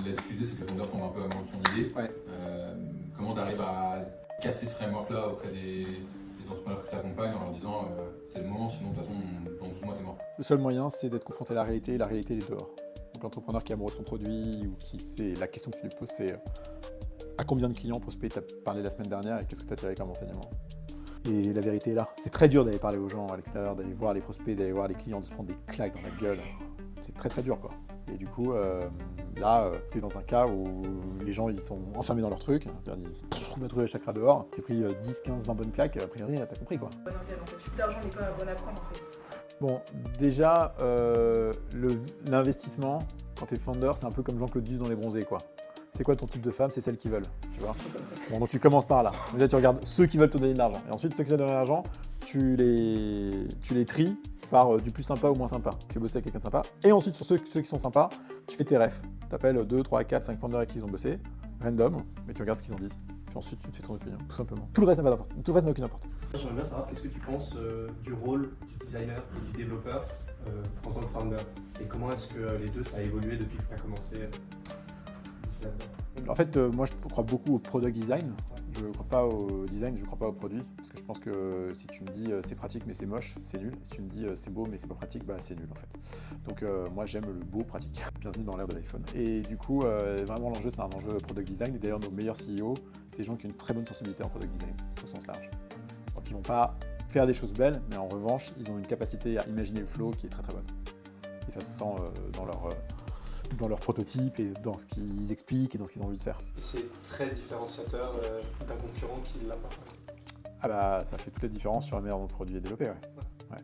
la difficulté, c'est que le fondeur tombe un peu amoureux de son idée. Ouais. Comment tu arrives à casser ce framework-là auprès des entrepreneurs que tu accompagnes en leur disant c'est le moment, sinon de toute façon, dans 12 mois, t'es mort. Le seul moyen, c'est d'être confronté à la réalité, et la réalité, elle est dehors. Donc l'entrepreneur qui est amoureux de son produit, ou qui sait, la question que tu lui poses, c'est à combien de clients prospects tu as parlé la semaine dernière et qu'est-ce que tu as tiré comme enseignement? Et la vérité est là. C'est très dur d'aller parler aux gens à l'extérieur, d'aller voir les prospects, d'aller voir les clients, de se prendre des claques dans la gueule. C'est très très dur, quoi. Et du coup, là, tu es dans un cas où les gens ils sont enfermés dans leur truc. On va trouver le chakra dehors. Tu as pris 10, 15, 20 bonnes claques, a priori, t'as compris, quoi. Bon intel, en fait. Plus d'argent n'est pas bon à prendre, en fait. Bon, déjà, l'investissement, quand tu es founder, c'est un peu comme Jean-Claude Duss dans Les Bronzés, quoi. C'est quoi ton type de femme? C'est celles qui veulent, tu vois. Bon, donc tu commences par là. Déjà, tu regardes ceux qui veulent te donner de l'argent. Et ensuite, ceux qui veulent te donner de l'argent, tu les tries par du plus sympa au moins sympa. Tu veux bosser avec quelqu'un de sympa. Et ensuite, sur ceux qui sont sympas, tu fais tes refs. Tu appelles 2, 3, 4, 5 founders avec qui ils ont bossé, random, mais tu regardes ce qu'ils ont dit. Puis ensuite, tu te fais ton opinion, tout simplement. Tout le reste n'a aucune importance. J'aimerais bien savoir qu'est-ce que tu penses du rôle du designer et du développeur en tant que founder, et comment est-ce que les deux ça a évolué depuis que tu as commencé là-dedans. En fait, moi, je crois beaucoup au product design. Je ne crois pas au design, je ne crois pas au produit. Parce que je pense que si tu me dis c'est pratique mais c'est moche, c'est nul. Si tu me dis c'est beau mais c'est pas pratique, bah c'est nul en fait. Donc moi j'aime le beau pratique. Bienvenue dans l'ère de l'iPhone. Et du coup, vraiment l'enjeu c'est un enjeu product design. Et d'ailleurs nos meilleurs CEO, c'est des gens qui ont une très bonne sensibilité en product design, au sens large. Donc ils vont pas faire des choses belles, mais en revanche, ils ont une capacité à imaginer le flow qui est très très bonne. Et ça se sent dans leur prototype et dans ce qu'ils expliquent et dans ce qu'ils ont envie de faire. Et c'est très différenciateur d'un concurrent qui l'a pas, par exemple. Ah bah ça fait toute la différence sur la manière dont le produit est développé, ouais.